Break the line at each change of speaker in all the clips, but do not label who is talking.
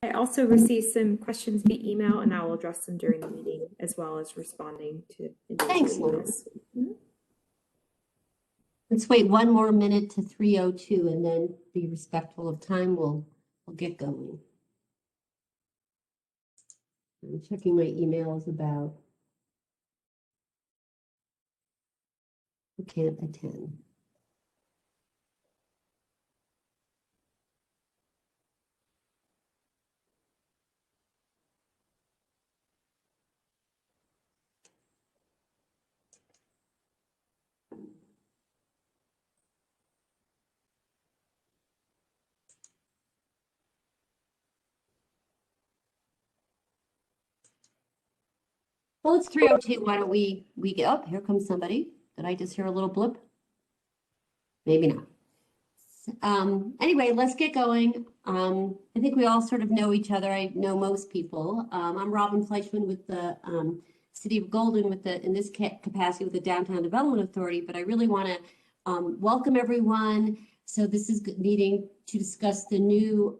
I also received some questions via email, and I will address them during the meeting as well as responding to individual emails.
Let's wait one more minute to 3:02 and then be respectful of time. We'll get going. I'm checking my emails about who can't attend. Well, it's 3:02. Why don't we get up? Here comes somebody. Did I just hear a little blip? Maybe not. Anyway, let's get going. I think we all sort of know each other. I know most people. I'm Robin Fleischman with the City of Golden in this capacity with the Downtown Development Authority, but I really want to welcome everyone. So this is a meeting to discuss the new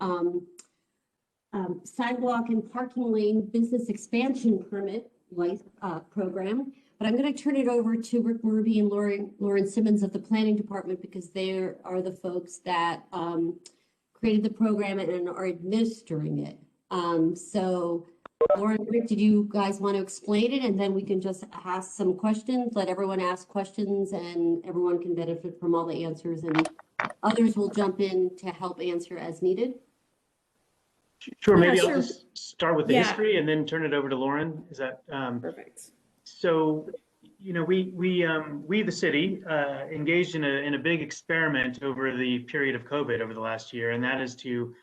sidewalk and parking lane business expansion permit program. But I'm going to turn it over to Rick Murby and Lauren Simmons of the Planning Department, because they are the folks that created the program and are administering it. So Lauren, Rick, did you guys want to explain it? And then we can just ask some questions, let everyone ask questions, and everyone can benefit from all the answers, and others will jump in to help answer as needed.
Sure, maybe I'll just start with the history and then turn it over to Lauren. Is that
perfect?
So, you know, we the city engaged in a big experiment over the period of COVID over the last year, and that is to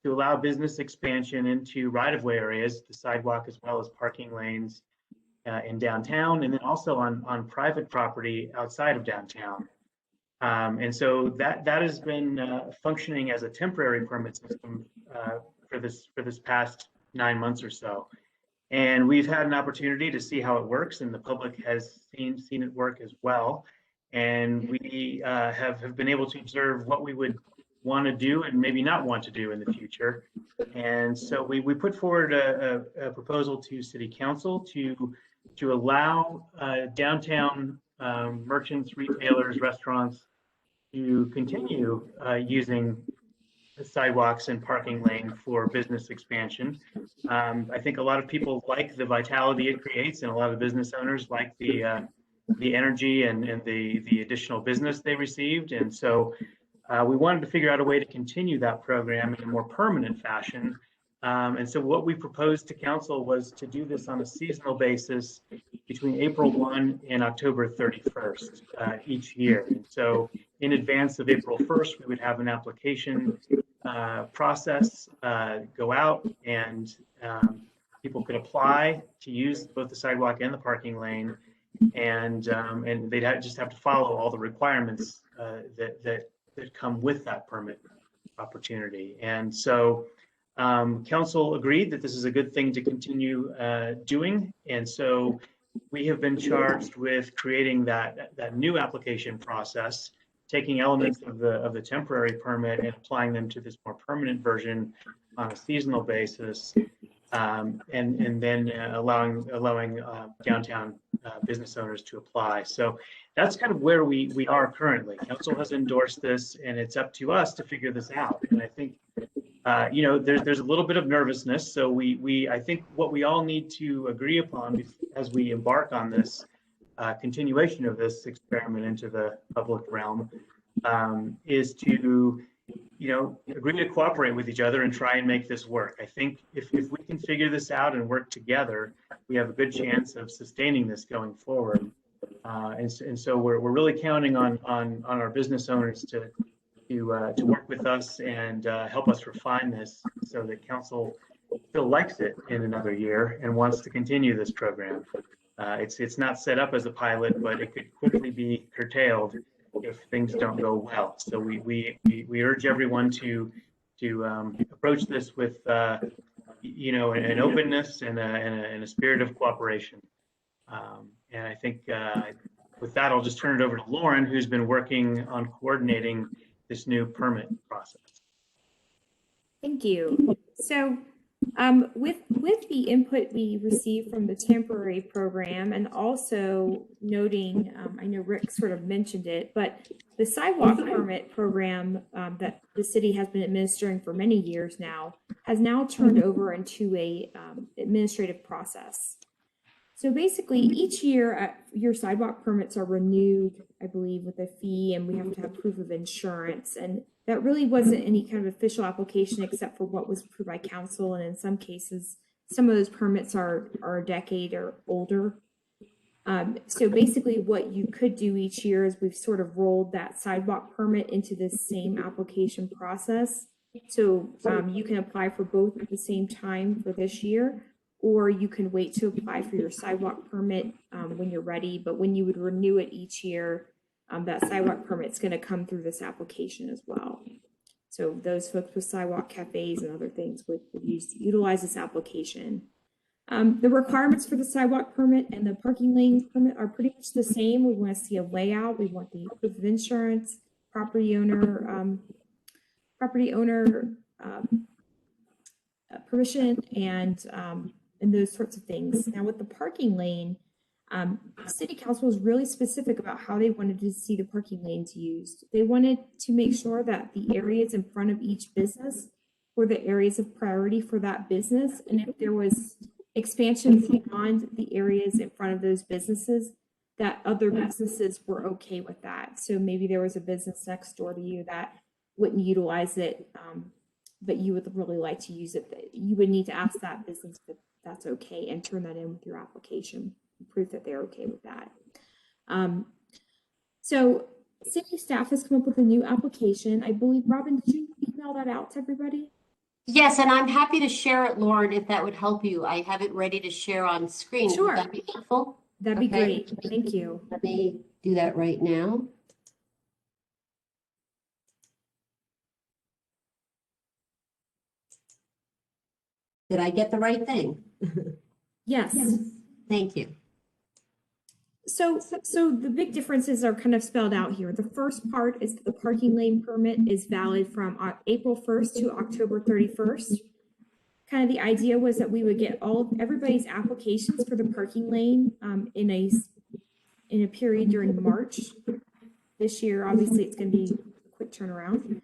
allow business expansion into right-of-way areas, the sidewalk as well as parking lanes in downtown, and then also on private property outside of downtown. And so that has been functioning as a temporary permit system for this past 9 months or so. And we've had an opportunity to see how it works, and the public has seen it work as well. And we have been able to observe what we would want to do and maybe not want to do in the future. And so we put forward a proposal to City Council to allow downtown merchants, retailers, restaurants to continue using the sidewalks and parking lane for business expansion. I think a lot of people like the vitality it creates, and a lot of business owners like the energy and the additional business they received. And so we wanted to figure out a way to continue that program in a more permanent fashion. And so what we proposed to council was to do this on a seasonal basis between April 1 and October 31st each year. And so in advance of April 1st, we would have an application process go out, and people could apply to use both the sidewalk and the parking lane, and they'd just have to follow all the requirements that come with that permit opportunity. And so council agreed that this is a good thing to continue doing, and so we have been charged with creating that new application process, taking elements of the temporary permit and applying them to this more permanent version on a seasonal basis, and then allowing downtown business owners to apply. So that's kind of where we are currently. Council has endorsed this, and it's up to us to figure this out. And I think you know, there's a little bit of nervousness. So I think what we all need to agree upon as we embark on this continuation of this experiment into the public realm is to, you know, agree to cooperate with each other and try and make this work. I think if we can figure this out and work together, we have a good chance of sustaining this going forward. And so we're really counting on our business owners to work with us and help us refine this so that council still likes it in another year and wants to continue this program. It's not set up as a pilot, but it could quickly be curtailed if things don't go well. So we urge everyone to approach this with you know, an openness and a spirit of cooperation. And I think with that, I'll just turn it over to Lauren, who's been working on coordinating this new permit process.
Thank you. So with the input we received from the temporary program, and also noting, I know Rick sort of mentioned it, but the sidewalk permit program that the city has been administering for many years now has now turned over into a administrative process. So basically, each year your sidewalk permits are renewed, I believe, with a fee, and we have to have proof of insurance. And that really wasn't any kind of official application except for what was approved by council. And in some cases, some of those permits are a decade or older. So basically what you could do each year is we've sort of rolled that sidewalk permit into the same application process. So you can apply for both at the same time for this year, or you can wait to apply for your sidewalk permit when you're ready. But when you would renew it each year, that sidewalk permit is going to come through this application as well. So those folks with sidewalk cafes and other things would utilize this application. The requirements for the sidewalk permit and the parking lane permit are pretty much the same. We want to see a layout. We want the proof of insurance, property owner permission, and those sorts of things. Now with the parking lane, City Council was really specific about how they wanted to see the parking lanes used. They wanted to make sure that the areas in front of each business were the areas of priority for that business. And if there was expansion beyond the areas in front of those businesses, that other businesses were okay with that. So maybe there was a business next door to you that wouldn't utilize it, but you would really like to use it. You would need to ask that business if that's okay and turn that in with your application, proof that they're okay with that. So city staff has come up with a new application. I believe, Robin, did you email that out to everybody?
Yes, and I'm happy to share it, Lauren, if that would help you. I have it ready to share on screen.
Sure.
Would that be helpful?
That'd be great. Thank you.
Let me do that right now. Did I get the right thing?
Yes.
Thank you.
So the big differences are kind of spelled out here. The first part is the parking lane permit is valid from April 1st to October 31st. Kind of the idea was that we would get everybody's applications for the parking lane in a period during March. This year, obviously, it's going to be a quick turnaround.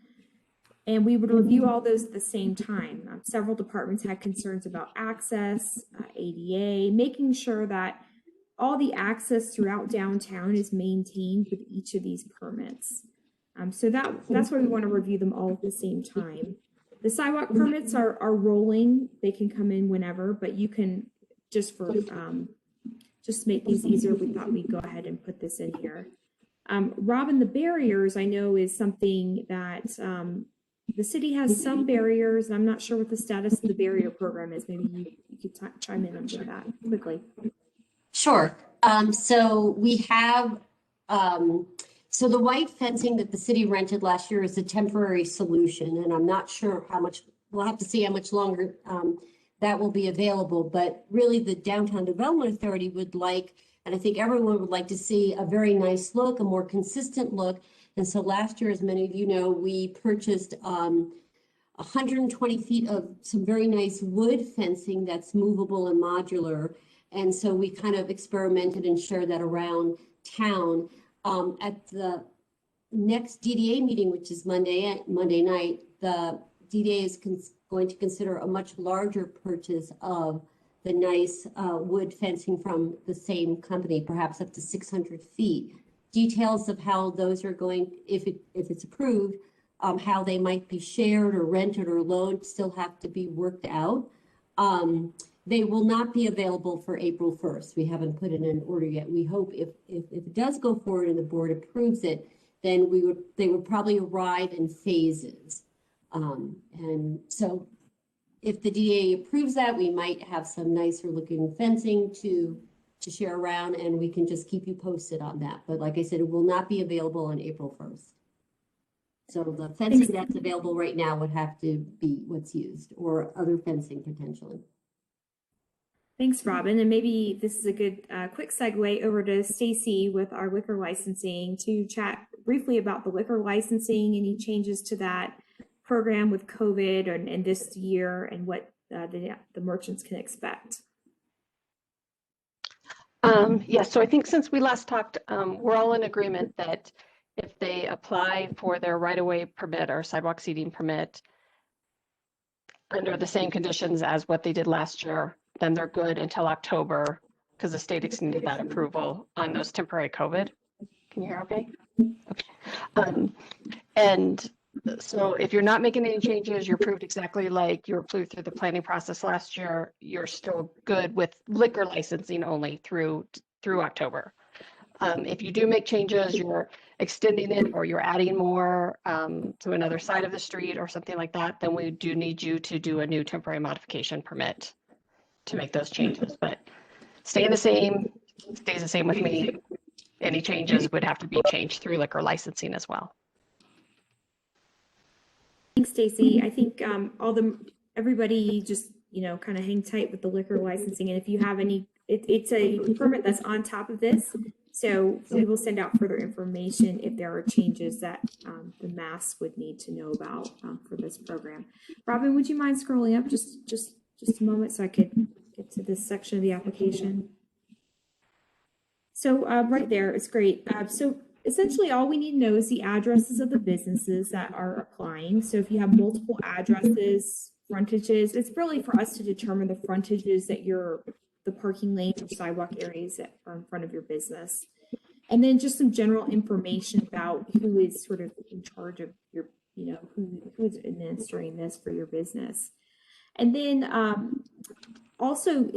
And we would review all those at the same time. Several departments had concerns about access, ADA, making sure that all the access throughout downtown is maintained with each of these permits. So that's why we want to review them all at the same time. The sidewalk permits are rolling. They can come in whenever, but you can just to make these easier, we thought we'd go ahead and put this in here. Robin, the barriers I know is something that the city has some barriers, and I'm not sure what the status of the barrier program is. Maybe you could chime in on that quickly.
Sure. So we have, so the white fencing that the city rented last year is a temporary solution, and I'm not sure how much, we'll have to see how much longer that will be available. But really the Downtown Development Authority would like, and I think everyone would like to see a very nice look, a more consistent look. And so last year, as many of you know, we purchased 120 feet of some very nice wood fencing that's movable and modular. And so we kind of experimented and shared that around town. At the next DDA meeting, which is Monday night, the DDA is going to consider a much larger purchase of the nice wood fencing from the same company, perhaps up to 600 feet. Details of how those are going, if it's approved, how they might be shared or rented or loaned still have to be worked out. They will not be available for April 1st. We haven't put in an order yet. We hope if it does go forward and the board approves it, then they would probably arrive in phases. And so if the DA approves that, we might have some nicer looking fencing to share around, and we can just keep you posted on that. But like I said, it will not be available on April 1st. So the fencing that's available right now would have to be what's used, or other fencing potentially.
Thanks, Robin. And maybe this is a good quick segue over to Stacy with our liquor licensing to chat briefly about the liquor licensing, any changes to that program with COVID and this year, and what the merchants can expect.
Yes, so I think since we last talked, we're all in agreement that if they apply for their right-of-way permit or sidewalk seating permit under the same conditions as what they did last year, then they're good until October because the state extended that approval on those temporary COVID. Can you hear okay? Okay. And so if you're not making any changes, you're approved exactly like you were approved through the planning process last year, you're still good with liquor licensing only through October. If you do make changes, you're extending it or you're adding more to another side of the street or something like that, then we do need you to do a new temporary modification permit to make those changes. But staying the same, stays the same with me. Any changes would have to be changed through liquor licensing as well.
Thanks, Stacy. I think everybody just, kind of hang tight with the liquor licensing. And if you have any, it's a permit that's on top of this. So we will send out further information if there are changes that the MAS would need to know about for this program. Robin, would you mind scrolling up just a moment so I could get to this section of the application? So right there, it's great. So essentially all we need to know is the addresses of the businesses that are applying. So if you have multiple addresses, frontages, it's really for us to determine the frontages that the parking lanes or sidewalk areas that are in front of your business. And then just some general information about who is sort of in charge of your, who's administering this for your business. And then also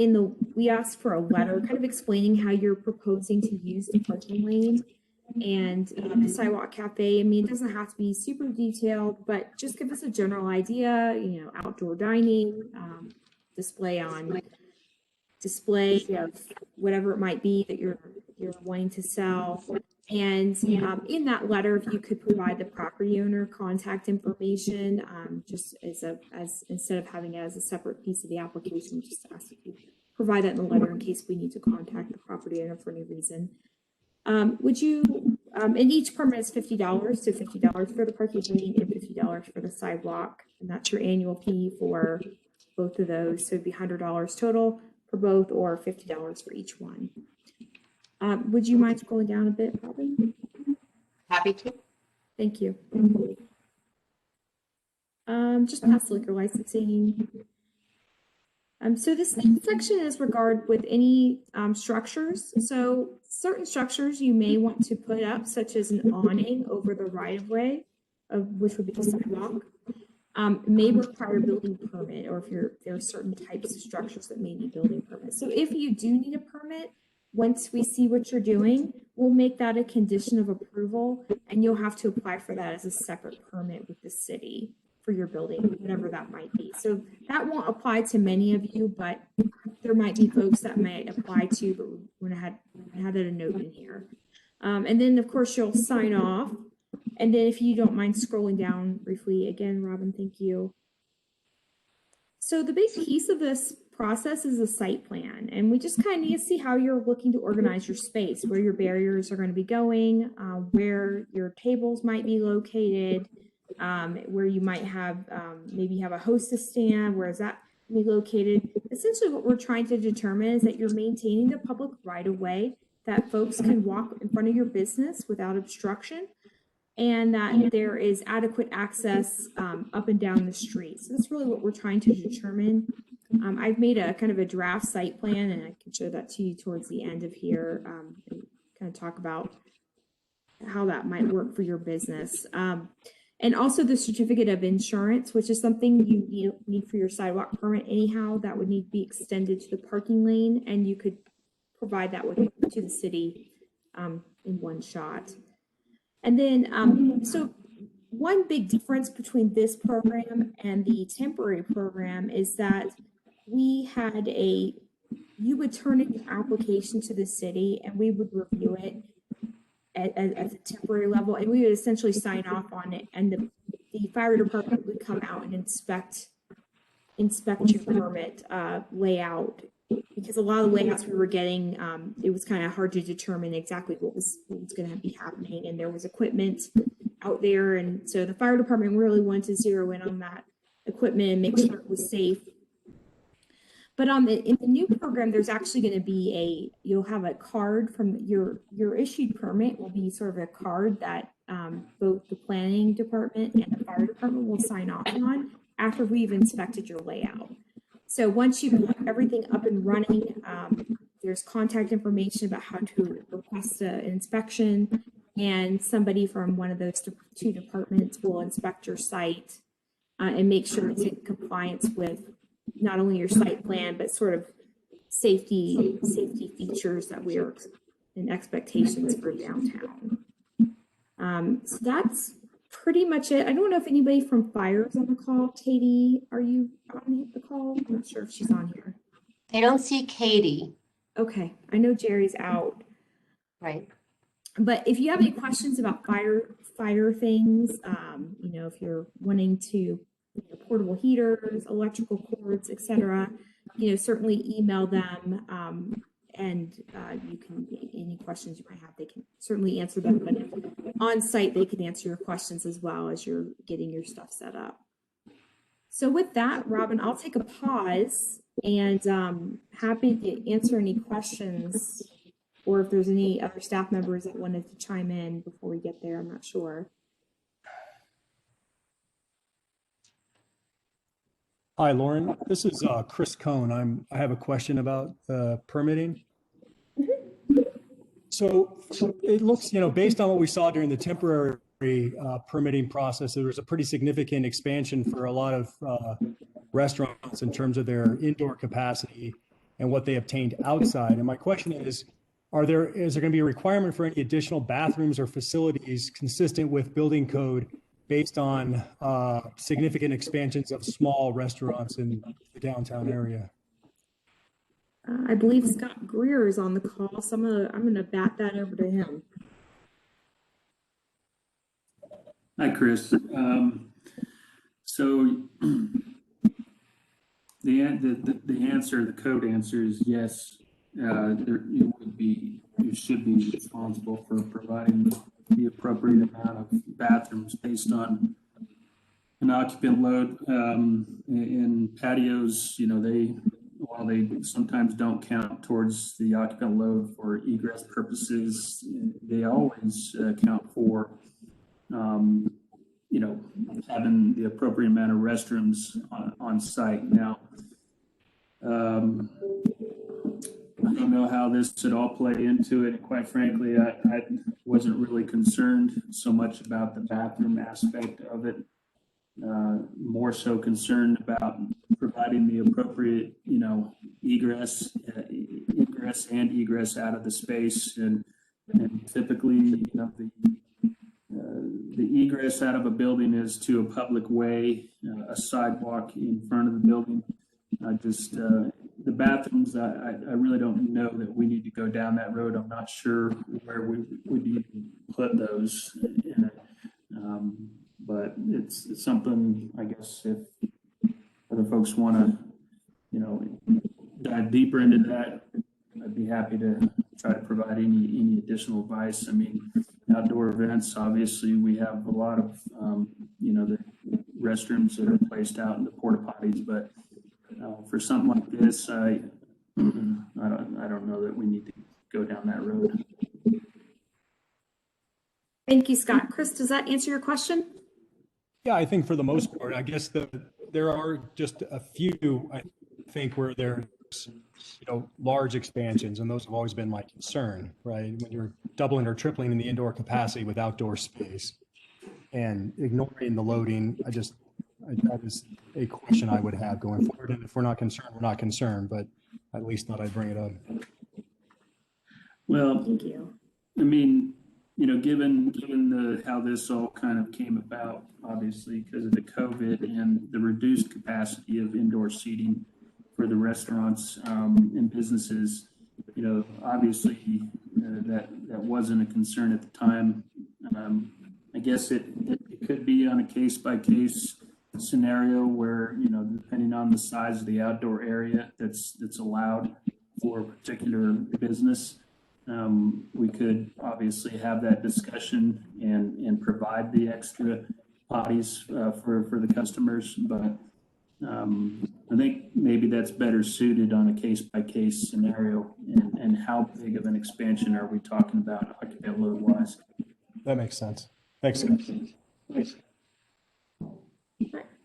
we asked for a letter kind of explaining how you're proposing to use the parking lane and the sidewalk cafe. I mean, it doesn't have to be super detailed, but just give us a general idea, outdoor dining, display of whatever it might be that you're wanting to sell. And in that letter, if you could provide the property owner contact information, just as instead of having it as a separate piece of the application, just ask if you provide that in the letter in case we need to contact the property owner for any reason. Would you, and each permit is $50, so $50 for the parking lane and $50 for the sidewalk, and that's your annual fee for both of those. So it'd be $100 total for both, or $50 for each one. Would you mind scrolling down a bit, Robin?
Happy to.
Thank you. Just past liquor licensing. So this next section is regard with any structures. So certain structures you may want to put up, such as an awning over the right-of-way, which would be the sidewalk, may require a building permit, or if there are certain types of structures that may need building permits. So if you do need a permit, once we see what you're doing, we'll make that a condition of approval, and you'll have to apply for that as a separate permit with the city for your building, whatever that might be. So that won't apply to many of you, but there might be folks that might apply to, but we want to have that a note in here. And then of course you'll sign off. And then if you don't mind scrolling down briefly again, Robin, thank you. So the big piece of this process is a site plan, and we just kind of need to see how you're looking to organize your space, where your barriers are going to be going, where your tables might be located, where you might have maybe have a hostess stand, where is that be located. Essentially what we're trying to determine is that you're maintaining the public right of way, that folks can walk in front of your business without obstruction, and that there is adequate access up and down the street. So that's really what we're trying to determine. I've made a kind of a draft site plan, and I can show that to you towards the end of here, and kind of talk about how that might work for your business. And also the certificate of insurance, which is something you need for your sidewalk permit anyhow, that would need to be extended to the parking lane, and you could provide that to the city in one shot. And then, so one big difference between this program and the temporary program is that you would turn in your application to the city, and we would review it at the temporary level, and we would essentially sign off on it, and the fire department would come out and inspect your permit layout because a lot of the layouts we were getting, it was kind of hard to determine exactly what was going to be happening, and there was equipment out there, and so the fire department really wanted to zero in on that equipment and make sure it was safe. But in the new program, there's actually going to be you'll have a card from your issued permit will be sort of a card that both the planning department and the fire department will sign off on after we've inspected your layout. So once you have everything up and running, there's contact information about how to request an inspection, and somebody from one of those two departments will inspect your site and make sure it's in compliance with not only your site plan, but sort of safety features that we are in expectations for downtown. So that's pretty much it. I don't know if anybody from fire is on the call. Katie, are you on the call? I'm not sure if she's on here.
I don't see Katie.
Okay, I know Jerry's out.
Right.
But if you have any questions about fire things, you know, if you're wanting to portable heaters, electrical cords, etc., you know, certainly email them, and you can, any questions you might have, they can certainly answer them. But if on site, they can answer your questions as well as you're getting your stuff set up. So with that, Robin, I'll take a pause, and happy to answer any questions, or if there's any other staff members that wanted to chime in before we get there. I'm not sure.
Hi, Lauren. This is Chris Cohn. I have a question about permitting. So it looks, you know, based on what we saw during the temporary permitting process, there was a pretty significant expansion for a lot of restaurants in terms of their indoor capacity and what they obtained outside. And my question is there going to be a requirement for any additional bathrooms or facilities consistent with building code based on significant expansions of small restaurants in the downtown area?
I believe Scott Greer is on the call, so I'm going to bat that over to him.
Hi, Chris. So the code answer is yes. You should be responsible for providing the appropriate amount of bathrooms based on an occupant load. In patios, you know, while they sometimes don't count towards the occupant load for egress purposes, they always count for, you know, having the appropriate amount of restrooms on site. Now, I don't know how this should all play into it. And quite frankly, I wasn't really concerned so much about the bathroom aspect of it. More so concerned about providing the appropriate, you know, ingress and egress out of the space. And typically, you know, the egress out of a building is to a public way, a sidewalk in front of the building. The bathrooms, I really don't know that we need to go down that road. I'm not sure where we would even put those in it. But it's something, I guess, if other folks want to, you know, dive deeper into that, I'd be happy to try to provide any additional advice. I mean, outdoor events, obviously, we have a lot of, you know, the restrooms that are placed out in the porta potties, but for something like this, I don't know that we need to go down that road.
Thank you, Scott. Chris, does that answer your question?
Yeah, I think for the most part, I guess there are just a few, I think, where there's, you know, large expansions, and those have always been my concern, right? When you're doubling or tripling in the indoor capacity with outdoor space and ignoring the loading, that is a question I would have going forward. And if we're not concerned, we're not concerned, but at least thought I'd bring it up.
Well,
Thank you.
I mean, you know, given how this all kind of came about, obviously because of the COVID and the reduced capacity of indoor seating for the restaurants and businesses, you know, obviously that wasn't a concern at the time. I guess it could be on a case-by-case scenario where, you know, depending on the size of the outdoor area that's allowed, for a particular business, we could obviously have that discussion and provide the extra potties for the customers, but I think maybe that's better suited on a case-by-case scenario, and how big of an expansion are we talking about occupant load wise?
That makes sense. Thanks, guys.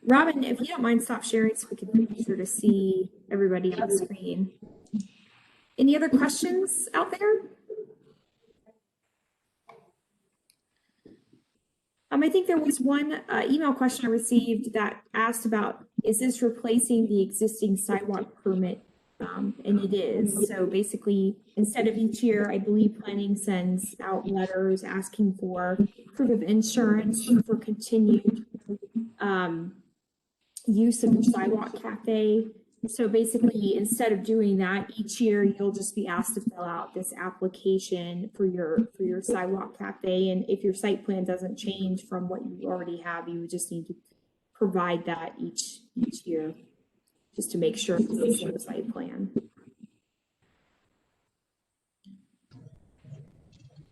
Robin, if you don't mind, stop sharing so we can make sure to see everybody on the screen. Any other questions out there? I think there was one email question I received that asked about, is this replacing the existing sidewalk permit? And it is. So basically, instead of each year, I believe planning sends out letters asking for proof of insurance for continued use of your sidewalk cafe. So basically, instead of doing that each year, you'll just be asked to fill out this application for your sidewalk cafe. And if your site plan doesn't change from what you already have, you would just need to provide that each year, just to make sure it's the same site plan.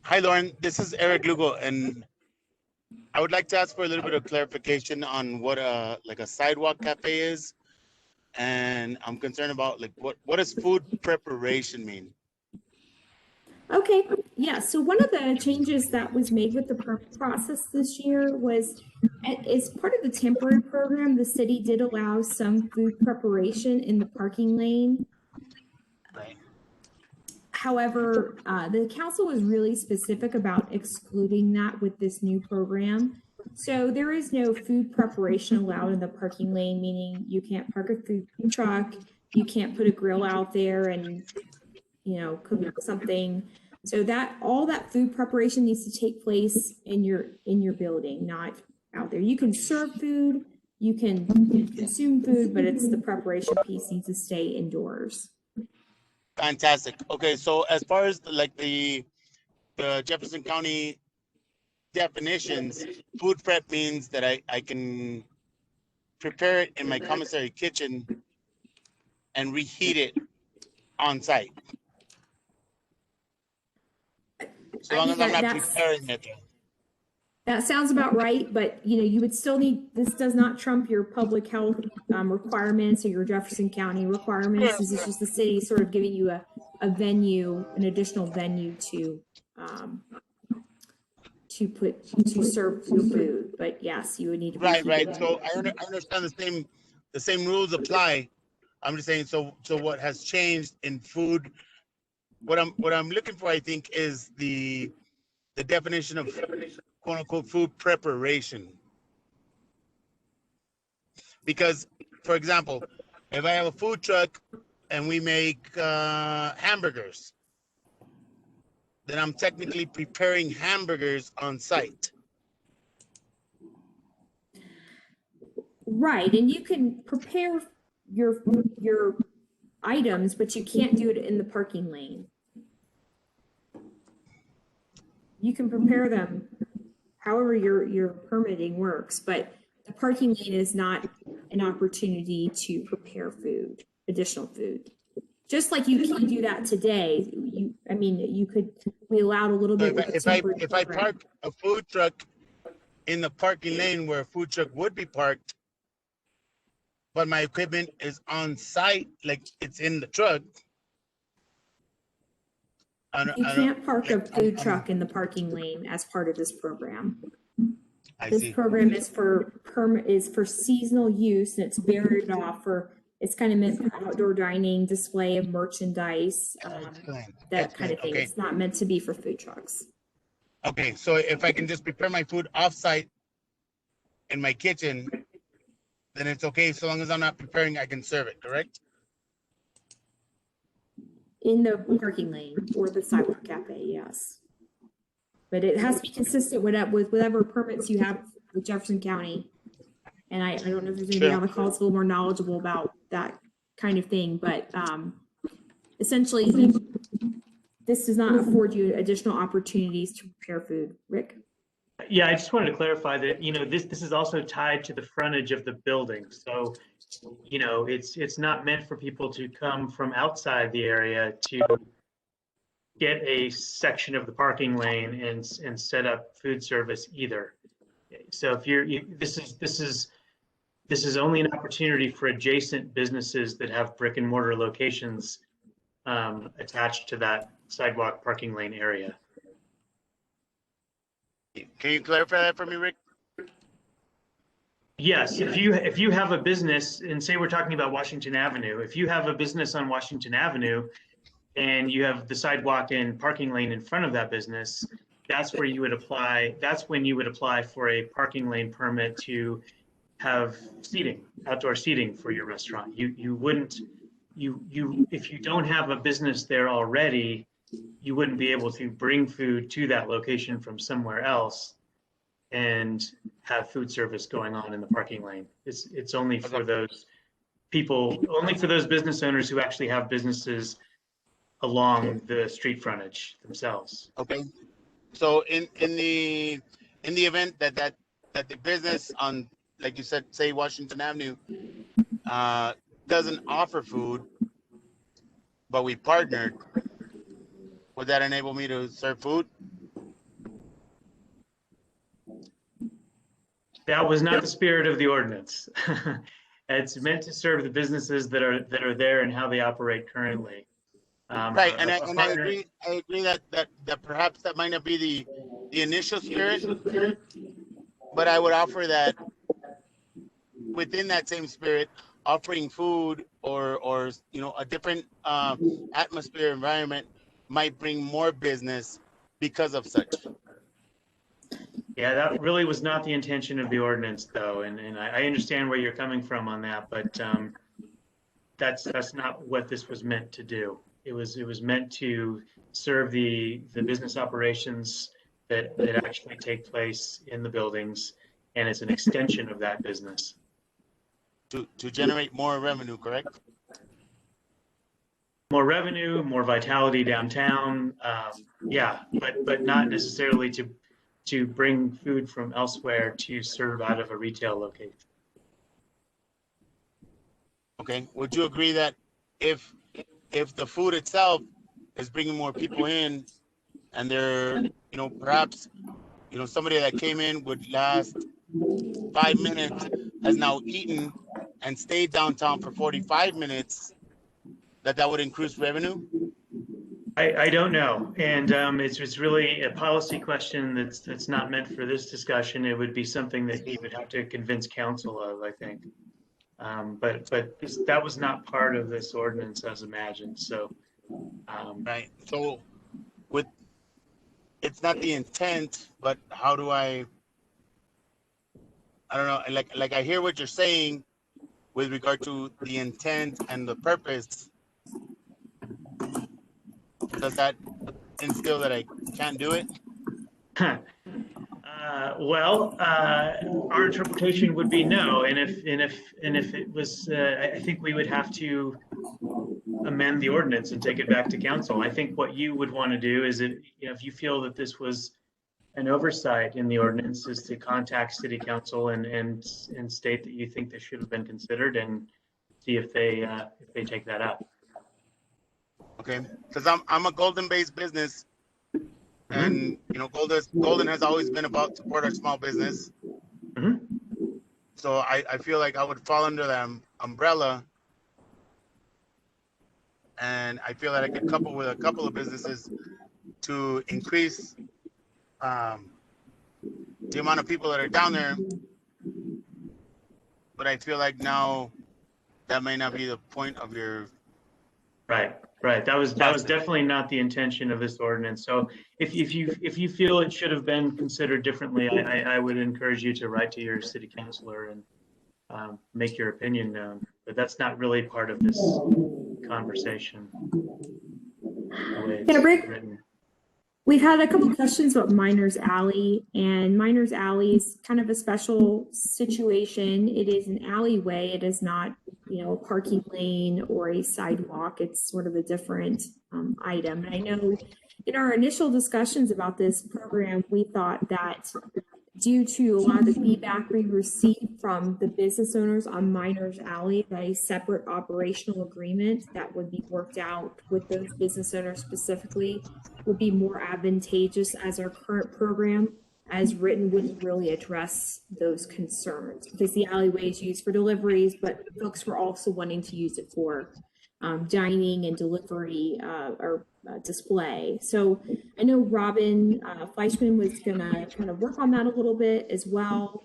Hi, Lauren. This is Eric Lugo, and I would like to ask for a little bit of clarification on what like a sidewalk cafe is. And I'm concerned about like what does food preparation mean?
Okay, yeah, so one of the changes that was made with the permit process this year was, as part of the temporary program, the city did allow some food preparation in the parking lane.
Right.
However, the council was really specific about excluding that with this new program. So there is no food preparation allowed in the parking lane, meaning you can't park a food truck, you can't put a grill out there and, you know, cook something. So that all that food preparation needs to take place in your building, not out there. You can serve food, you can consume food, but it's the preparation piece needs to stay indoors.
Fantastic. Okay, so as far as like the Jefferson County definitions, food prep means that I can prepare it in my commissary kitchen and reheat it on site. So long as I'm not preparing it.
That sounds about right, but you know, you would still need, this does not trump your public health requirements or your Jefferson County requirements. This is just the city sort of giving you a venue, an additional venue to serve your food. But yes, you would need to.
Right. So I understand the same rules apply. I'm just saying, so what has changed in food? What I'm looking for, I think, is the definition of quote unquote food preparation. Because, for example, if I have a food truck and we make hamburgers, then I'm technically preparing hamburgers on site.
Right, and you can prepare your items, but you can't do it in the parking lane. You can prepare them however your permitting works, but the parking lane is not an opportunity to prepare food, additional food. Just like you can do that today. We allowed a little bit.
If I park a food truck in the parking lane where a food truck would be parked, but my equipment is on site, like it's in the truck.
You can't park a food truck in the parking lane as part of this program. This program is for seasonal use, and it's barried off for, it's kind of meant for outdoor dining, display of merchandise, that kind of thing. Okay. It's not meant to be for food trucks.
Okay, so if I can just prepare my food off-site in my kitchen, then it's okay, so long as I'm not preparing, I can serve it, correct?
In the parking lane or the sidewalk cafe, yes. But it has to be consistent with whatever permits you have with Jefferson County. And I don't know if there's anybody on the call that's a little more knowledgeable about that kind of thing, but essentially, this does not afford you additional opportunities to prepare food. Rick?
Yeah, I just wanted to clarify that, this is also tied to the frontage of the building. So, it's not meant for people to come from outside the area to get a section of the parking lane and set up food service either. So if this is only an opportunity for adjacent businesses that have brick and mortar locations attached to that sidewalk parking lane area.
Can you clarify that for me, Rick?
Yes, if you have a business, and say we're talking about Washington Avenue, if you have a business on Washington Avenue and you have the sidewalk and parking lane in front of that business, that's where you would apply. That's when you would apply for a parking lane permit to have seating, outdoor seating for your restaurant. You wouldn't, if you don't have a business there already, you wouldn't be able to bring food to that location from somewhere else and have food service going on in the parking lane. It's only for those people, only for those business owners who actually have businesses along the street frontage themselves.
Okay. So in the event that the business on, like you said, say Washington Avenue, doesn't offer food, but we partnered, would that enable me to serve food?
That was not the spirit of the ordinance. It's meant to serve the businesses that are there and how they operate currently.
Right, and I agree that perhaps that might not be the initial spirit, but I would offer that within that same spirit, offering food or a different atmosphere environment might bring more business because of such.
Yeah, that really was not the intention of the ordinance, though, and I understand where you're coming from on that, but that's not what this was meant to do. It was meant to serve the business operations that actually take place in the buildings, and it's an extension of that business.
To generate more revenue, correct?
More revenue, more vitality downtown, yeah, but not necessarily to bring food from elsewhere to serve out of a retail location.
Okay. Would you agree that if the food itself is bringing more people in, and they're perhaps somebody that came in would last 5 minutes has now eaten and stayed downtown for 45 minutes, that would increase revenue?
I don't know, and it's really a policy question that's not meant for this discussion. It would be something that you would have to convince council of, I think. But that was not part of this ordinance as imagined. So
Right. So it's not the intent, but how do I don't know. Like I hear what you're saying with regard to the intent and the purpose. Does that instill that I can't do it?
Well, our interpretation would be no, and if it was, I think we would have to amend the ordinance and take it back to council. I think what you would want to do is, if you feel that this was an oversight in the ordinance, is to contact city council and state that you think this should have been considered and see if they take that up.
Okay, because I'm a Golden-based business, and Golden has always been about support our small business.
Mm-hmm.
So I feel like I would fall under that umbrella, and I feel that I could couple with a couple of businesses to increase the amount of people that are down there. But I feel like now that may not be the point of your.
Right. That was definitely not the intention of this ordinance. So if you feel it should have been considered differently, I would encourage you to write to your city councilor and make your opinion known. But that's not really part of this conversation.
Yeah, Rick, we've had a couple questions about Miners Alley, and Miners Alley is kind of a special situation. It is an alleyway. It is not, a parking lane or a sidewalk. It's sort of a different item. And I know in our initial discussions about this program, we thought that due to a lot of the feedback we received from the business owners on Miners Alley, that a separate operational agreement that would be worked out with those business owners specifically would be more advantageous, as our current program as written wouldn't really address those concerns, because the alleyway is used for deliveries, but folks were also wanting to use it for dining and delivery or display. So I know Robin Fleischman was gonna kind of work on that a little bit as well.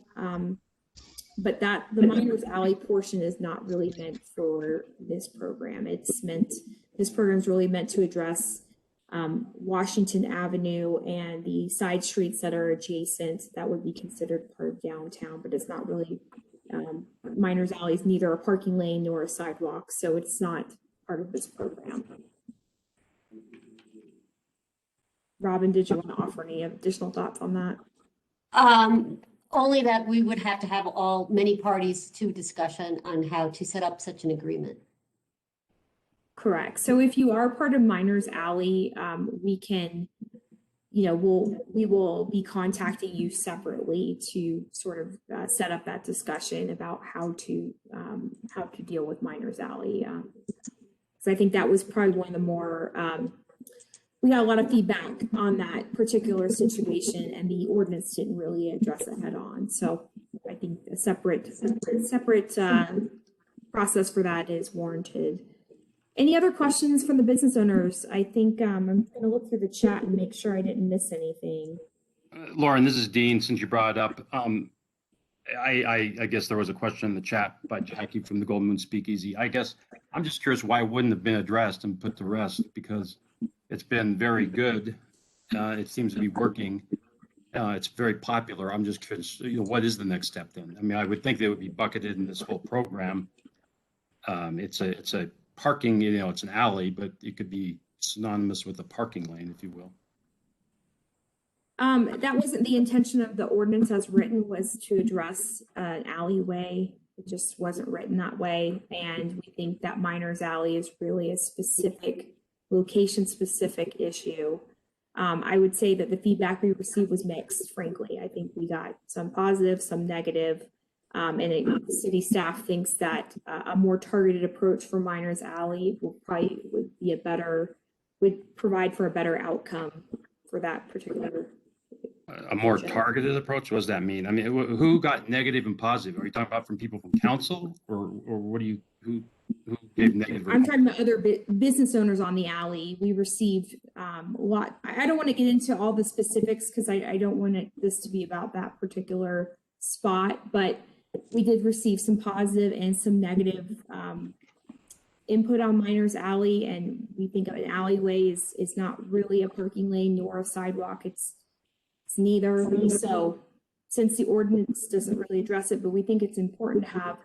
But the Miners Alley portion is not really meant for this program. This program is really meant to address Washington Avenue and the side streets that are adjacent that would be considered part of downtown, but it's not really, Miners Alley is neither a parking lane nor a sidewalk, so it's not part of this program. Robin, did you want to offer any additional thoughts on that?
Only that we would have to have many parties to discussion on how to set up such an agreement.
Correct. So if you are part of Miners Alley, we can, we will be contacting you separately to sort of set up that discussion about how to deal with Miners Alley. So I think that was probably one of the more, we got a lot of feedback on that particular situation, and the ordinance didn't really address it head on. So I think a separate process for that is warranted. Any other questions from the business owners? I think I'm going to look through the chat and make sure I didn't miss anything.
Lauren, this is Dean. Since you brought it up, I guess there was a question in the chat by Jackie from the Golden Moon Speakeasy. I guess I'm just curious why it wouldn't have been addressed and put to rest, because it's been very good. It seems to be working. It's very popular. I'm just curious, what is the next step then? I mean, I would think they would be bucketed in this whole program. It's a parking, it's an alley, but it could be synonymous with a parking lane, if you will.
That wasn't the intention of the ordinance as written, was to address an alleyway. It just wasn't written that way. And we think that Miners Alley is really a specific, location-specific issue. I would say that the feedback we received was mixed, frankly. I think we got some positive, some negative. And city staff thinks that a more targeted approach for Miners Alley would provide for a better outcome for that particular.
A more targeted approach? What does that mean? I mean, who got negative and positive? Are you talking about from people from council, or what do you, who gave negative?
I'm talking about other business owners on the alley. We received a lot. I don't want to get into all the specifics because I don't want this to be about that particular spot, but we did receive some positive and some negative input on Miners Alley, and we think an alleyway is not really a parking lane nor a sidewalk. It's neither. So since the ordinance doesn't really address it, but we think it's important to have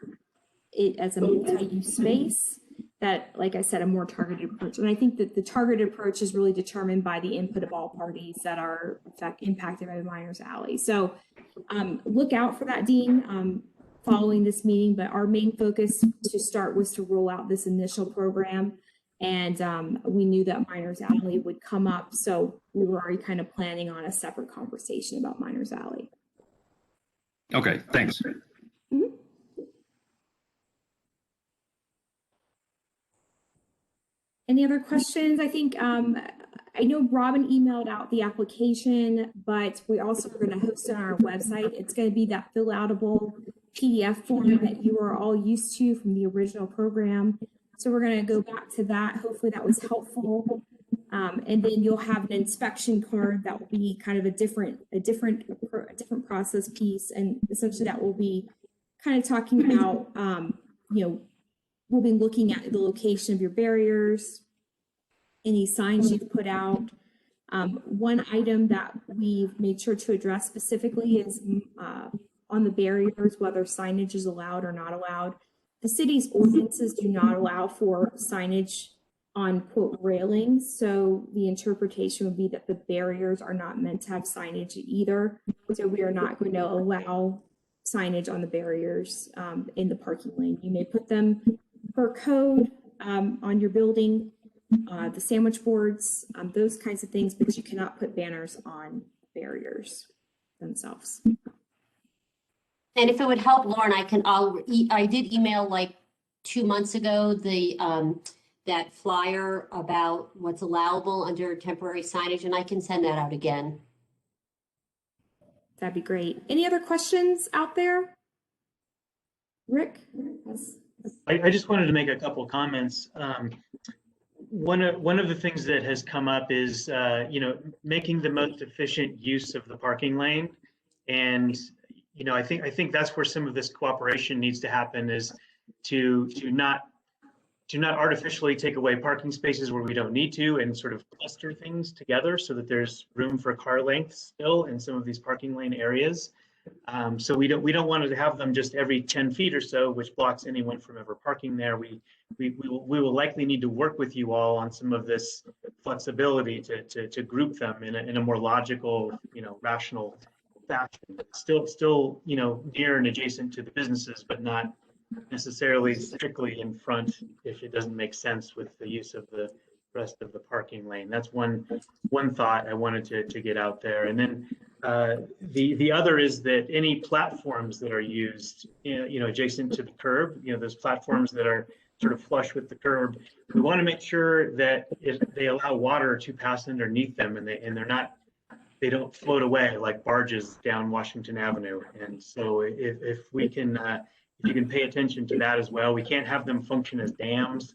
it as a multi-use space, that, like I said, a more targeted approach. And I think that the targeted approach is really determined by the input of all parties that are impacted by the Miners Alley. So look out for that, Dean, following this meeting. But our main focus to start was to roll out this initial program. And we knew that Miners Alley would come up. So we were already kind of planning on a separate conversation about Miners Alley.
Okay, thanks.
Mm-hmm. Any other questions? I think I know Robin emailed out the application, but we also are going to host it on our website. It's going to be that fill-outable PDF form that you are all used to from the original program. So we're going to go back to that. Hopefully that was helpful. And then you'll have an inspection card that will be kind of a different process piece. And essentially that will be kind of talking about, we'll be looking at the location of your barriers, any signs you've put out. One item that we've made sure to address specifically is on the barriers, whether signage is allowed or not allowed. The city's ordinances do not allow for signage on, quote, railings. So the interpretation would be that the barriers are not meant to have signage either. So we are not going to allow signage on the barriers in the parking lane. You may put them per code on your building, the sandwich boards, those kinds of things, but you cannot put banners on barriers themselves.
And if it would help, Lauren, I did email like 2 months ago, that flyer about what's allowable under temporary signage, and I can send that out again.
That'd be great. Any other questions out there? Rick?
I just wanted to make a couple comments. One of the things that has come up is, making the most efficient use of the parking lane. And, I think that's where some of this cooperation needs to happen, is to not artificially take away parking spaces where we don't need to, and sort of cluster things together so that there's room for car length still in some of these parking lane areas. So we don't want to have them just every 10 feet or so, which blocks anyone from ever parking there. We will likely need to work with you all on some of this flexibility to group them in a more logical, rational fashion. Still, near and adjacent to the businesses, but not necessarily strictly in front if it doesn't make sense with the use of the rest of the parking lane. That's one thought I wanted to get out there. And then the other is that any platforms that are used, adjacent to the curb, those platforms that are sort of flush with the curb, we want to make sure that they allow water to pass underneath them, and they don't float away like barges down Washington Avenue. And so if you can pay attention to that as well. We can't have them function as dams,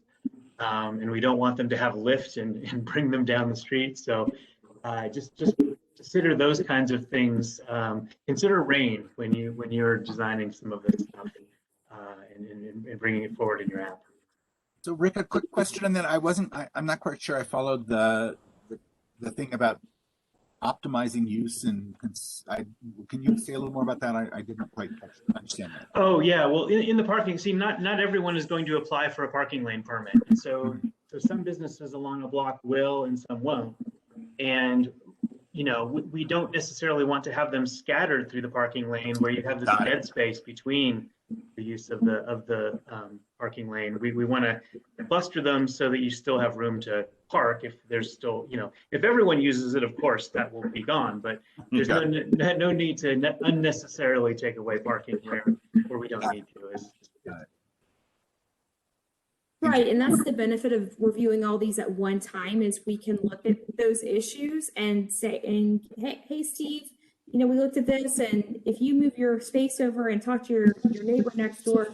and we don't want them to have lifts and bring them down the street. So just consider those kinds of things. Consider rain when you're designing some of this stuff and bringing it forward in your app.
So Rick, a quick question, and then I'm not quite sure I followed the thing about optimizing use, and can you say a little more about that? I didn't quite understand that.
Oh yeah, well in the parking, see, not everyone is going to apply for a parking lane permit. And so some businesses along a block will and some won't. And we don't necessarily want to have them scattered through the parking lane where you have this dead space between the use of the parking lane. We want to cluster them so that you still have room to park. If there's still, if everyone uses it, of course, that will be gone. But there's no need to unnecessarily take away parking where we don't need to.
Right, and that's the benefit of reviewing all these at one time, is we can look at those issues and say, hey Steve, we looked at this, and if you move your space over and talk to your neighbor next door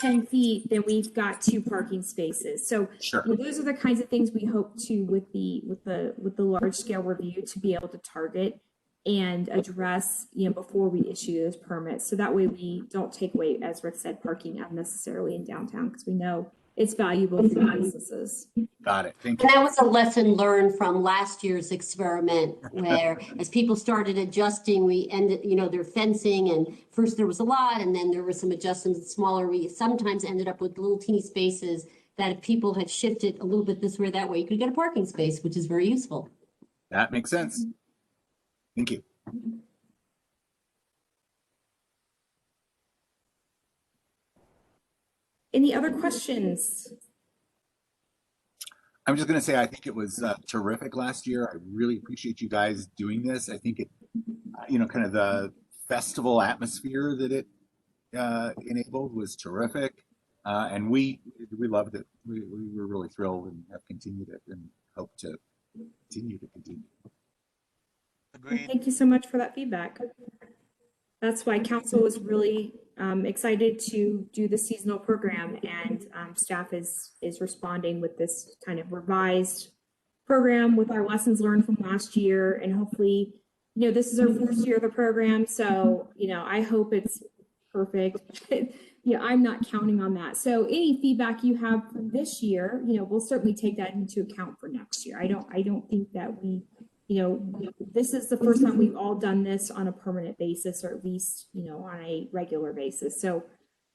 10 feet, then we've got 2 parking spaces. So
sure.
Those are the kinds of things we hope to, with the large scale review, to be able to target and address, before we issue those permits. So that way we don't take away, as Rick said, parking unnecessarily in downtown, because we know it's valuable for businesses.
Got it. Thank you.
And that was a lesson learned from last year's experiment, where as people started adjusting, we ended, their fencing, and first there was a lot, and then there were some adjustments smaller. We sometimes ended up with little teeny spaces that if people had shifted a little bit this way or that way, you could get a parking space, which is very useful.
That makes sense. Thank you.
Any other questions?
I'm just going to say, I think it was terrific last year. I really appreciate you guys doing this. I think it, kind of the festival atmosphere that it enabled was terrific. And we loved it. We were really thrilled and have continued it and hope to continue.
Agreed.
Thank you so much for that feedback. That's why council was really excited to do the seasonal program, and staff is responding with this kind of revised program with our lessons learned from last year. And hopefully, this is our first year of the program, so I hope it's perfect. I'm not counting on that. So any feedback you have from this year, we'll certainly take that into account for next year. I don't think that we, this is the first time we've all done this on a permanent basis, or at least, on a regular basis. So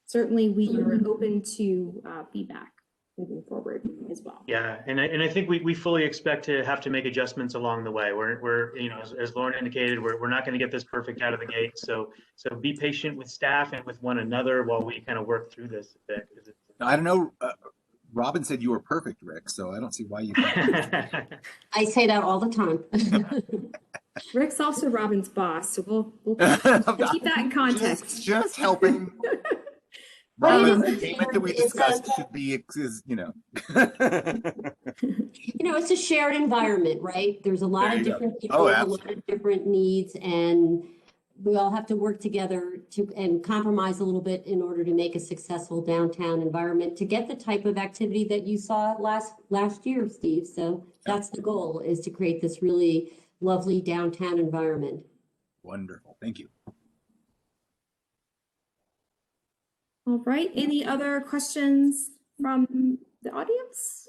certainly we are open to feedback moving forward as well.
Yeah, and I think we fully expect to have to make adjustments along the way. We're as Lauren indicated, we're not going to get this perfect out of the gate. So be patient with staff and with one another while we kind of work through this a bit.
I don't know, Robin said you were perfect, Rick, so I don't see why you.
I say that all the time.
Rick's also Robin's boss, so we'll keep that in context.
Just helping.
But it
Robin,
is
the payment that we
it's
discussed
a-
should be, you know.
It's a shared environment, right? There's a lot
There
of
you go.
different people,
Oh,
a lot
absolutely.
of different needs, and we all have to work together and compromise a little bit in order to make a successful downtown environment to get the type of activity that you saw last year, Steve. So that's the goal, is to create this really lovely downtown environment.
Wonderful. Thank you.
All right, any other questions from the audience?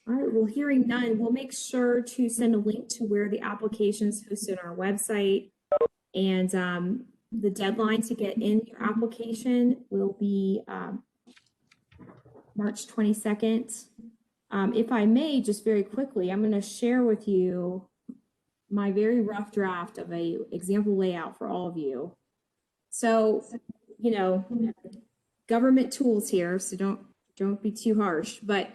All right, well, hearing none, we'll make sure to send a link to where the application is hosted on our website. And the deadline to get in your application will be March 22nd. If I may, just very quickly, I'm going to share with you my very rough draft of a example layout for all of you. So, you know, government tools here, so don't be too harsh, but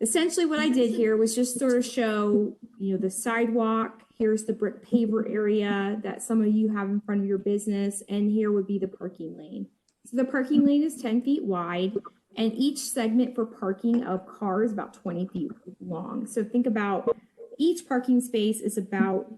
essentially what I did here was just sort of show, you know, the sidewalk. Here's the brick paver area that some of you have in front of your business, and here would be the parking lane. So the parking lane is 10 feet wide, and each segment for parking of cars is about 20 feet long. So think about each parking space is about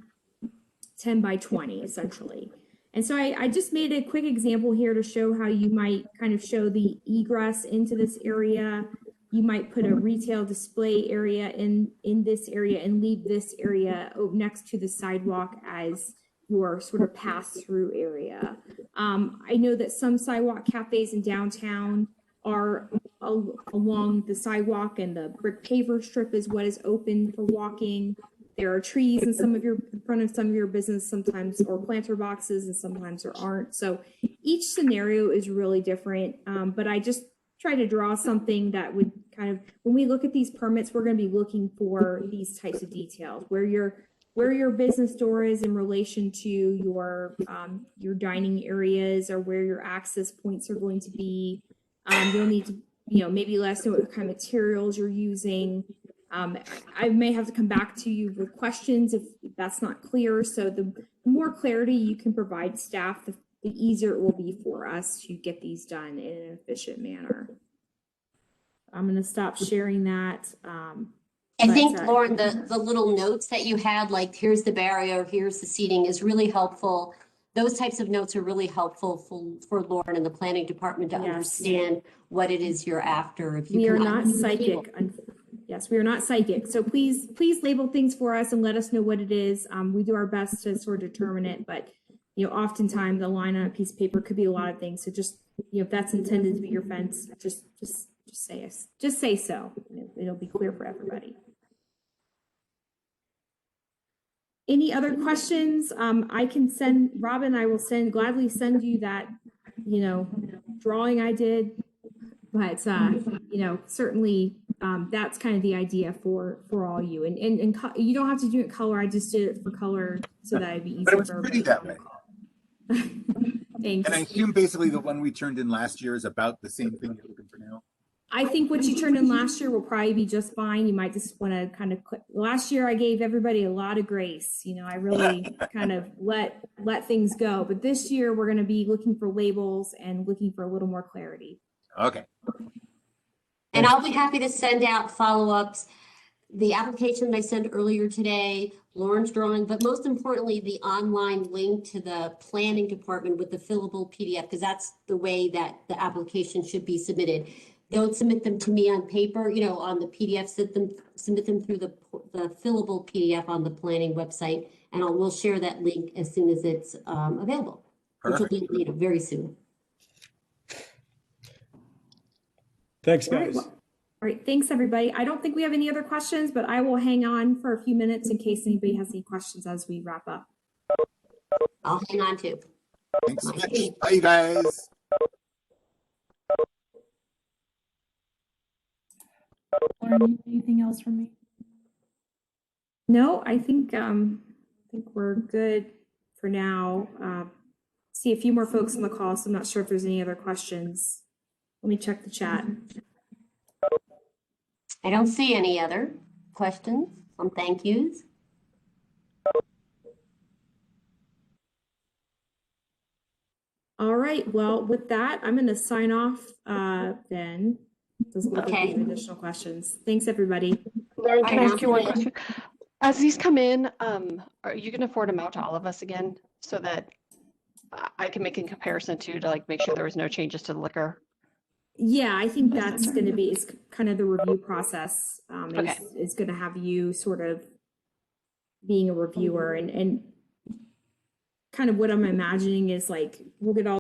10 by 20, essentially. And so I just made a quick example here to show how you might kind of show the egress into this area. You might put a retail display area in this area and leave this area next to the sidewalk as your sort of pass-through area. I know that some sidewalk cafes in downtown are along the sidewalk, and the brick paver strip is what is open for walking. There are trees in front of some of your business sometimes, or planter boxes, and sometimes there aren't. So each scenario is really different. But I just try to draw something that would kind of, when we look at these permits, we're going to be looking for these types of details, where your business door is in relation to your dining areas, or where your access points are going to be. You'll need to, you know, maybe let us know what kind of materials you're using. I may have to come back to you with questions if that's not clear. So the more clarity you can provide staff, the easier it will be for us to get these done in an efficient manner. I'm going to stop sharing that.
I think, Lauren, the little notes that you had, like here's the barrier, here's the seating, is really helpful. Those types of notes are really helpful for Lauren and the planning department to understand what it is you're after. If you
we are not psychic. Yes, we are not psychic. So please label things for us and let us know what it is. We do our best to sort of determine it, but you know, oftentimes the line on a piece of paper could be a lot of things. So just, you know, if that's intended to be your fence, just say so. It'll be clear for everybody. Any other questions? I can send Robin. I will gladly send you that, you know, drawing I did. But you know, certainly that's kind of the idea for all you. And you don't have to do it color. I just did it for color so that it'd be easy.
But it was
for
pretty that way.
Thanks.
And I assume basically the one we turned in last year is about the same thing you're looking for now.
I think what you turned in last year will probably be just fine. You might just want to kind of last year I gave everybody a lot of grace. You know, I really kind of let things go. But this year we're going to be looking for labels and looking for a little more clarity.
Okay.
And I'll be happy to send out follow-ups. The application I sent earlier today, Lauren's drawing, but most importantly, the online link to the planning department with the fillable PDF, because that's the way that the application should be submitted. Don't submit them to me on paper, you know, on the PDF, submit them through the fillable PDF on the planning website, and we'll share that link as soon as it's available, which will be, you know, very soon.
Thanks, guys.
All right, thanks everybody. I don't think we have any other questions, but I will hang on for a few minutes in case anybody has any questions as we wrap up.
I'll hang on too.
Thanks so much. Bye, you guys.
Lauren, anything else from me? No, I think we're good for now. see a few more folks on the call, so I'm not sure if there's any other questions. Let me check the chat.
I don't see any other questions. Some thank yous.
All right, well, with that, I'm going to sign off then. Doesn't look like we have additional questions. Thanks, everybody.
Lauren, can I
Alright,
ask you one question? As these come in, are you going to forward them out to all of us again so that I can make a comparison to like make sure there was no changes to the liquor?
Yeah, I think that's going to be is kind of the review process.
Okay.
Is going to have you sort of being a reviewer and kind of what I'm imagining is like we'll get all